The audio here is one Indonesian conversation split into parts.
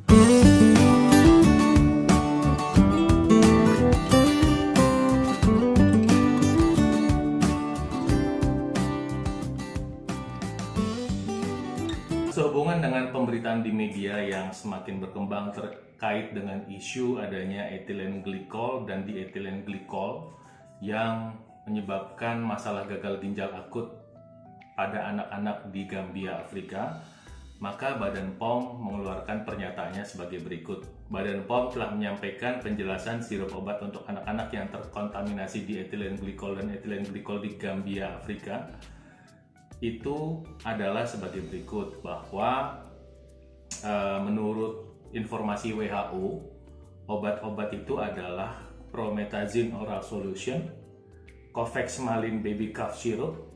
Sehubungan dengan pemberitaan di media yang semakin berkembang terkait dengan isu adanya ethylene glycol dan diethylene glycol yang menyebabkan masalah gagal ginjal akut pada anak-anak di Gambia, Afrika, maka Badan POM mengeluarkan pernyataannya sebagai berikut. Badan POM telah menyampaikan penjelasan sirup obat untuk anak-anak yang terkontaminasi diethylene glycol dan ethylene glycol di Gambia, Afrika itu adalah sebagai berikut, bahwa menurut informasi WHO, obat-obat itu adalah promethazine oral solution, Cofexmalin baby cough syrup,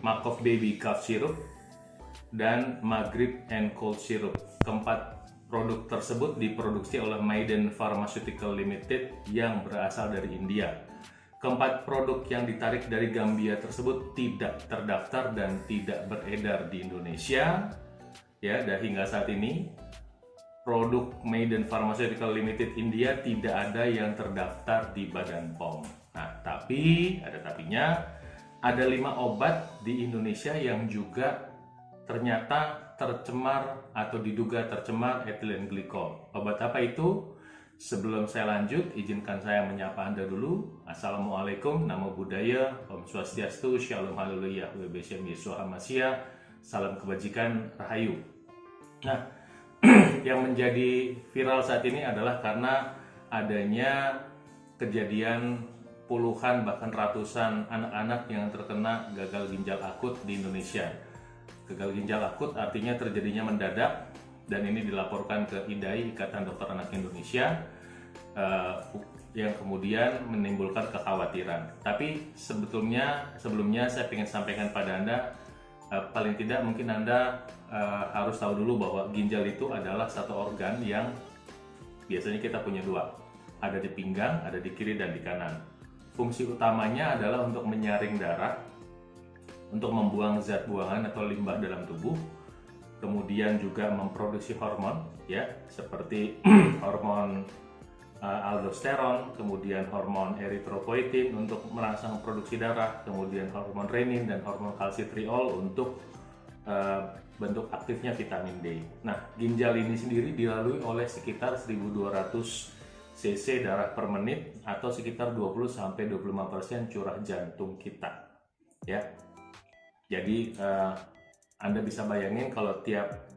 Macov baby cough syrup, dan Magrib and cold syrup. Keempat produk tersebut diproduksi oleh Maiden Pharmaceutical Limited yang berasal dari India. Keempat produk yang ditarik dari Gambia tersebut tidak terdaftar dan tidak beredar di Indonesia. Ya, dan hingga saat ini produk Maiden Pharmaceutical Limited India tidak ada yang terdaftar di Badan POM. Nah, tapi ada tapinya, ada 5 obat di Indonesia yang juga ternyata tercemar atau diduga tercemar ethylene glycol. Obat apa itu? Sebelum saya lanjut, izinkan saya menyapa Anda dulu. Assalamualaikum, Namo Buddhaya, Om Swastiastu, Shalom Haleluya, Webeshem Yeshua Hamasya, salam kebajikan, Rahayu. Nah, yang menjadi viral saat ini adalah karena adanya kejadian puluhan bahkan ratusan anak-anak yang terkena gagal ginjal akut di Indonesia. Gagal ginjal akut artinya terjadinya mendadak, dan ini dilaporkan ke IDAI, Ikatan Dokter Anak Indonesia, yang kemudian menimbulkan kekhawatiran. Tapi sebelumnya saya ingin sampaikan pada Anda, paling tidak mungkin Anda harus tahu dulu bahwa ginjal itu adalah satu organ yang biasanya kita punya 2, ada di pinggang, ada di kiri dan di kanan. Fungsi utamanya adalah untuk menyaring darah, untuk membuang zat buangan atau limbah dalam tubuh, kemudian juga memproduksi hormon, ya, seperti hormon aldosteron, kemudian hormon eritropoietin untuk merangsang produksi darah, kemudian hormon renin dan hormon kalsitriol untuk bentuk aktifnya vitamin D. Nah, ginjal ini sendiri dilalui oleh sekitar 1200 cc darah per menit atau sekitar 20-25% curah jantung kita, ya. Jadi Anda bisa bayangin kalau tiap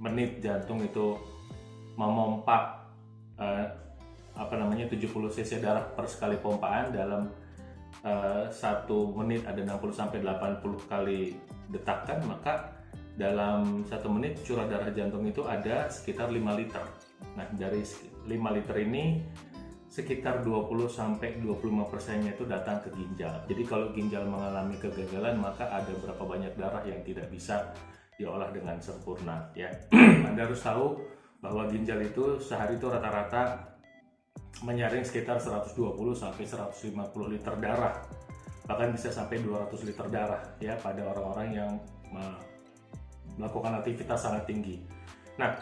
menit jantung itu memompa 70 cc darah per sekali pompaan. Dalam 1 menit ada 60-80 kali detakan, maka dalam 1 menit curah darah jantung itu ada sekitar 5 liter. Nah, dari 5 liter ini sekitar 20-25%-nya itu datang ke ginjal. Jadi kalau ginjal mengalami kegagalan, maka ada berapa banyak darah yang tidak bisa diolah dengan sempurna, ya. Anda harus tahu bahwa ginjal itu sehari itu rata-rata menyaring sekitar 120-150 liter darah, bahkan bisa sampai 200 liter darah, ya, pada orang-orang yang melakukan aktivitas sangat tinggi. Nah,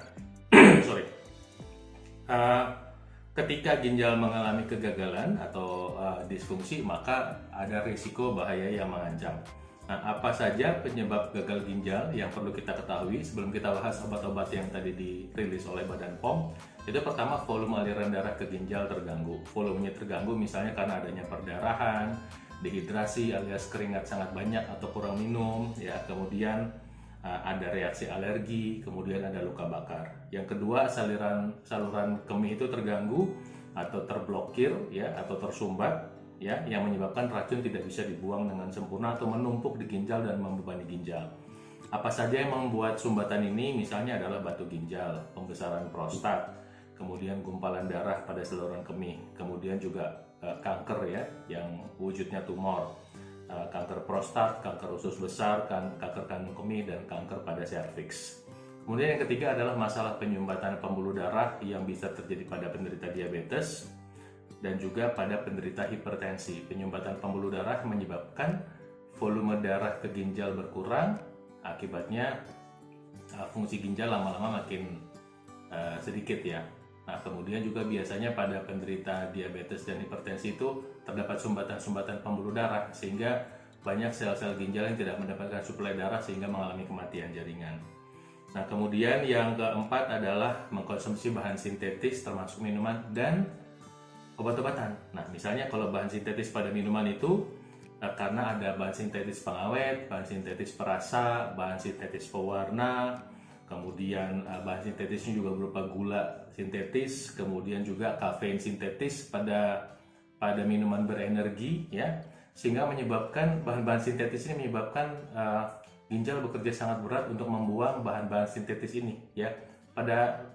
ketika ginjal mengalami kegagalan atau disfungsi, maka ada risiko bahaya yang mengancam. Nah, apa saja penyebab gagal ginjal yang perlu kita ketahui sebelum kita bahas obat-obat yang tadi dirilis oleh Badan POM? Itu pertama, volume aliran darah ke ginjal terganggu. Volumenya terganggu misalnya karena adanya perdarahan, dehidrasi alias keringat sangat banyak atau kurang minum, ya. Kemudian ada reaksi alergi, kemudian ada luka bakar. Yang kedua, saluran kemih itu terganggu atau terblokir, ya, atau tersumbat, ya, yang menyebabkan racun tidak bisa dibuang dengan sempurna atau menumpuk di ginjal dan membebani ginjal. Apa saja yang membuat sumbatan ini? Misalnya adalah batu ginjal, pembesaran prostat, kemudian gumpalan darah pada saluran kemih, kemudian juga kanker, ya, yang wujudnya tumor. Kanker prostat, kanker usus besar, kanker kandung kemih, dan kanker pada serviks. Kemudian yang ketiga adalah masalah penyumbatan pembuluh darah yang bisa terjadi pada penderita diabetes dan juga pada penderita hipertensi. Penyumbatan pembuluh darah menyebabkan volume darah ke ginjal berkurang, akibatnya fungsi ginjal lama-lama makin sedikit ya. Nah, kemudian juga biasanya pada penderita diabetes dan hipertensi itu terdapat sumbatan-sumbatan pembuluh darah sehingga banyak sel-sel ginjal yang tidak mendapatkan suplai darah sehingga mengalami kematian jaringan. Nah, kemudian yang keempat adalah mengkonsumsi bahan sintetis termasuk minuman dan obat-obatan. Nah, misalnya kalau bahan sintetis pada minuman itu karena ada bahan sintetis pengawet, bahan sintetis perasa, bahan sintetis pewarna, kemudian bahan sintetisnya juga berupa gula sintetis, kemudian juga kafein sintetis pada minuman berenergi ya, sehingga menyebabkan bahan-bahan sintetis ini menyebabkan ginjal bekerja sangat berat untuk membuang bahan-bahan sintetis ini ya.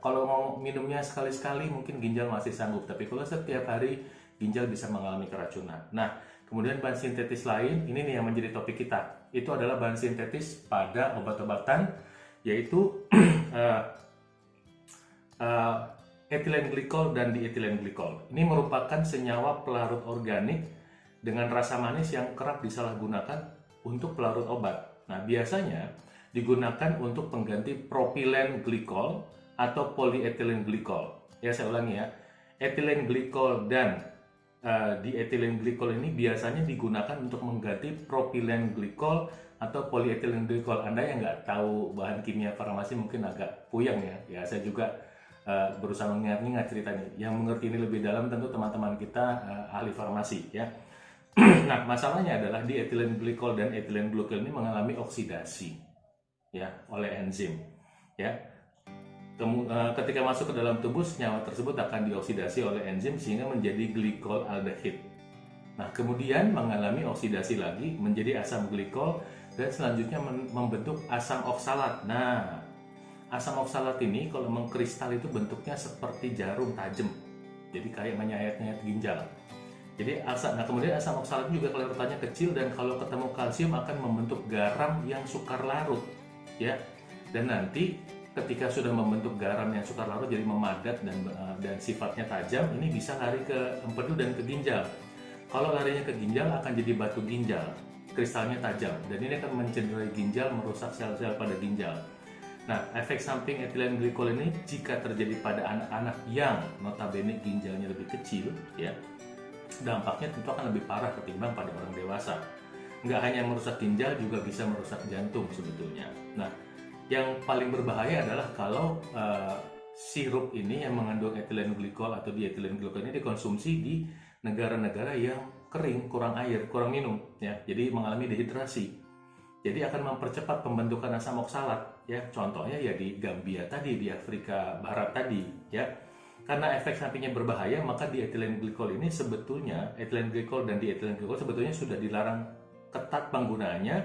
Kalau mau minumnya sekali-sekali mungkin ginjal masih sanggup, tapi kalau setiap hari ginjal bisa mengalami keracunan. Nah, kemudian bahan sintetis lain, ini nih yang menjadi topik kita, itu adalah bahan sintetis pada obat-obatan, yaitu etilen glikol dan dietilen glikol. Ini merupakan senyawa pelarut organik dengan rasa manis yang kerap disalahgunakan untuk pelarut obat. Nah, biasanya digunakan untuk pengganti propilen glikol atau polyethylene glikol. Ya, saya ulangi ya. Etilen glikol dan dietilen glikol ini biasanya digunakan untuk mengganti propilen glikol atau polyethylene glikol. Anda yang nggak tahu bahan kimia farmasi mungkin agak puyeng ya. Ya, saya juga berusaha mengingat ceritanya. Yang mengerti ini lebih dalam tentu teman-teman kita ahli farmasi ya. Nah, masalahnya adalah dietilen glikol dan etilen glikol ini mengalami oksidasi ya oleh enzim ya. Ketika masuk ke dalam tubuh, senyawa tersebut akan dioksidasi oleh enzim sehingga menjadi glikol aldehid. Nah, kemudian mengalami oksidasi lagi menjadi asam glikol dan selanjutnya membentuk asam oksalat. Nah, asam oksalat ini kalau mengkristal itu bentuknya seperti jarum tajam. Jadi kayak menyayat-nyayat ginjal. Jadi kemudian asam oksalat juga kelarutannya kecil dan kalau ketemu kalsium akan membentuk garam yang sukar larut, ya. Dan nanti ketika sudah membentuk garam yang sukar larut jadi memadat dan sifatnya tajam, ini bisa lari ke empedu dan ke ginjal. Kalau larinya ke ginjal akan jadi batu ginjal, kristalnya tajam dan ini akan mencederai ginjal, merusak sel-sel pada ginjal. Nah, efek samping etilen glikol ini jika terjadi pada anak-anak yang notabene ginjalnya lebih kecil, ya, dampaknya tentu akan lebih parah ketimbang pada orang dewasa. Nggak hanya merusak ginjal, juga bisa merusak jantung sebetulnya. Nah, yang paling berbahaya adalah kalau sirup ini yang mengandung etilen glikol atau dietilen glikol ini dikonsumsi di negara-negara yang kering, kurang air, kurang minum, ya. Jadi mengalami dehidrasi. Jadi akan mempercepat pembentukan asam oksalat, ya. Contohnya ya di Gambia tadi, di Afrika Barat tadi, ya. Karena efek sampingnya berbahaya, maka dietilen glikol ini sebetulnya, etilen glikol dan dietilen glikol sebetulnya sudah dilarang ketat penggunaannya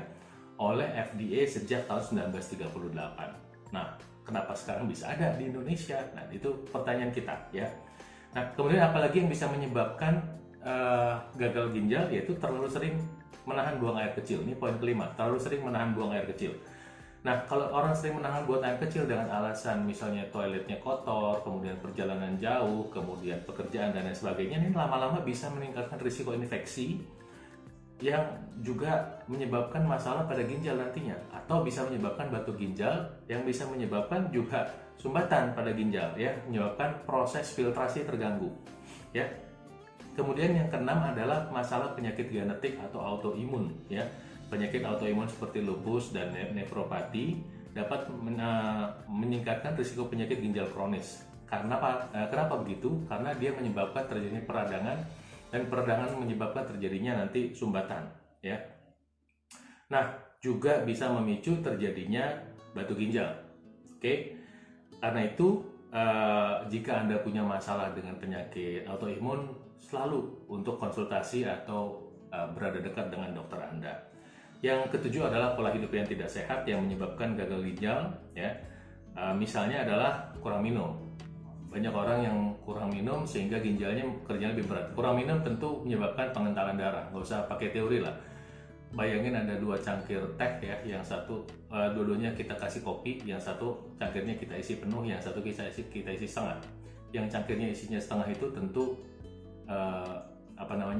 oleh FDA sejak tahun 1938. Nah, kenapa sekarang bisa ada di Indonesia? Nah, itu pertanyaan kita, ya. Nah, kemudian apalagi yang bisa menyebabkan gagal ginjal, yaitu terlalu sering menahan buang air kecil. Ini poin kelima, terlalu sering menahan buang air kecil. Nah, kalau orang sering menahan buang air kecil dengan alasan misalnya toiletnya kotor, kemudian perjalanan jauh, kemudian pekerjaan dan lain sebagainya, ini lama-lama bisa meningkatkan risiko infeksi yang juga menyebabkan masalah pada ginjal nantinya, atau bisa menyebabkan batu ginjal yang bisa menyebabkan juga sumbatan pada ginjal, ya, menyebabkan proses filtrasi terganggu, ya. Kemudian yang keenam adalah masalah penyakit genetik atau autoimun, ya. Penyakit autoimun seperti lupus dan nefropati dapat meningkatkan risiko penyakit ginjal kronis. Kenapa begitu? Karena dia menyebabkan terjadinya peradangan dan peradangan menyebabkan terjadinya nanti sumbatan, ya. Nah, juga bisa memicu terjadinya batu ginjal. Oke. Karena itu jika Anda punya masalah dengan penyakit autoimun, selalu untuk konsultasi atau berada dekat dengan dokter Anda. Yang ketujuh adalah pola hidup yang tidak sehat yang menyebabkan gagal ginjal, ya. Misalnya adalah kurang minum. Banyak orang yang kurang minum sehingga ginjalnya kerjanya lebih berat. Kurang minum tentu menyebabkan pengentalan darah. Nggak usah pakai teori lah. Bayangin ada dua cangkir teh, ya, yang satu dua-duanya kita kasih kopi, yang satu cangkirnya kita isi penuh, yang satu kita isi setengah. Yang cangkirnya isinya setengah itu tentu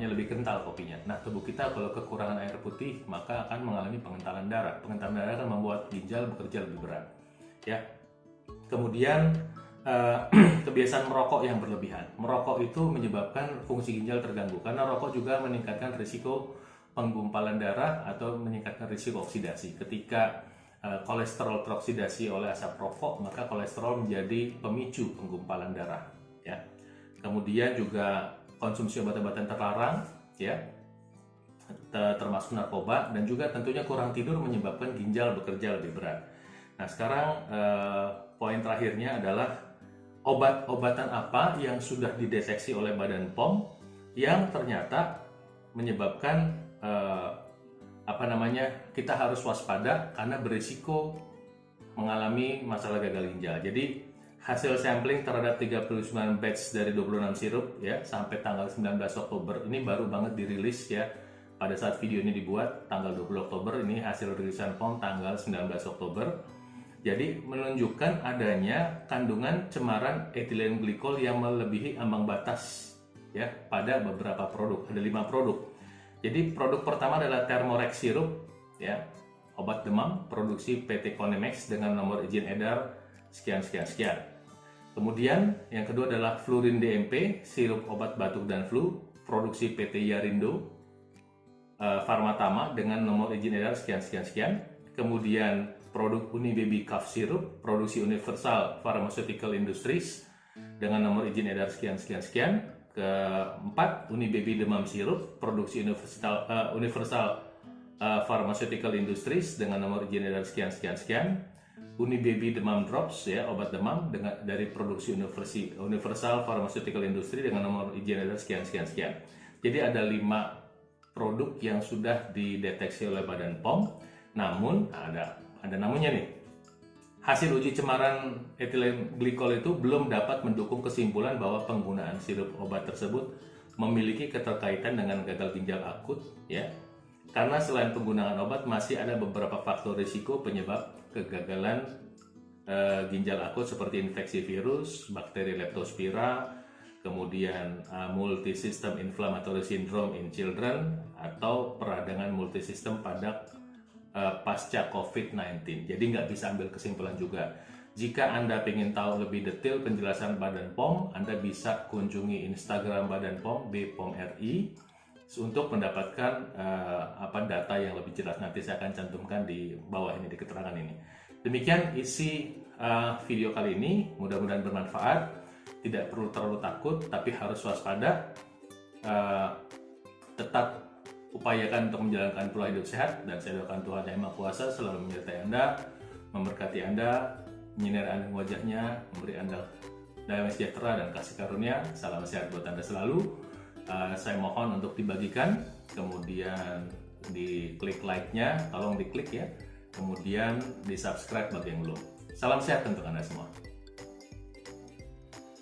lebih kental kopinya. Nah, tubuh kita kalau kekurangan air putih maka akan mengalami pengentalan darah. Pengentalan darah akan membuat ginjal bekerja lebih berat. ya. Kemudian kebiasaan merokok yang berlebihan. Merokok itu menyebabkan fungsi ginjal terganggu karena rokok juga meningkatkan risiko penggumpalan darah atau meningkatkan risiko oksidasi. Ketika kolesterol teroksidasi oleh asap rokok, maka kolesterol menjadi pemicu penggumpalan darah, ya. Kemudian juga konsumsi obat-obatan terlarang, ya, termasuk narkoba, dan juga tentunya kurang tidur menyebabkan ginjal bekerja lebih berat. Nah, sekarang poin terakhirnya adalah obat-obatan apa yang sudah dideteksi oleh Badan POM yang ternyata menyebabkan kita harus waspada karena berisiko mengalami masalah gagal ginjal. Jadi hasil sampling terhadap 39 batch dari 26 sirup, ya, sampai tanggal 19 Oktober ini baru banget dirilis, ya. Pada saat video ini dibuat tanggal 20 Oktober, ini hasil rilisan POM tanggal 19 Oktober. Jadi menunjukkan adanya kandungan cemaran etilen glikol yang melebihi ambang batas, ya, pada beberapa produk. Ada 5 produk. Jadi produk pertama adalah Thermorex sirup, ya, obat demam produksi PT Konimex dengan nomor izin edar sekian. Kemudian yang kedua adalah Flurin DMP sirup obat batuk dan flu produksi PT Yarindo Pharmatama dengan nomor izin edar sekian. Kemudian produk Unibaby Cough Syrup produksi Universal Pharmaceutical Industries dengan nomor izin edar sekian. Keempat, Unibaby Demam Syrup produksi Universal Pharmaceutical Industries dengan nomor izin edar sekian. Unibaby Demam Drops, ya, obat demam dari produksi Universal Pharmaceutical Industry dengan nomor izin edar sekian. Jadi ada 5 produk yang sudah dideteksi oleh Badan POM. Namun ada namunnya nih. Hasil uji cemaran etilen glikol itu belum dapat mendukung kesimpulan bahwa penggunaan sirup obat tersebut memiliki keterkaitan dengan gagal ginjal akut, ya. Karena selain penggunaan obat masih ada beberapa faktor risiko penyebab kegagalan ginjal akut seperti infeksi virus, bakteri Leptospira, kemudian multisystem inflammatory syndrome in children, atau peradangan multisistem pada pasca COVID-19. Jadi nggak bisa ambil kesimpulan juga. Jika Anda ingin tahu lebih detail penjelasan Badan POM, Anda bisa kunjungi Instagram Badan POM BPOM-RI untuk mendapatkan data yang lebih jelas. Nanti saya akan cantumkan di bawah ini, di keterangan ini. Demikian isi video kali ini. Mudah-mudahan bermanfaat. Tidak perlu terlalu takut, tapi harus waspada. Tetap upayakan untuk menjalankan pola hidup sehat, dan saya doakan Tuhan Yang Maha Kuasa selalu menyertai Anda, memberkati Anda, menyinari Anda wajahnya, memberi Anda damai sejahtera dan kasih karunia. Salam sehat buat Anda selalu. Saya mohon untuk dibagikan, kemudian diklik like-nya, tolong diklik, ya, kemudian di subscribe bagi yang belum. Salam sehat untuk Anda semua.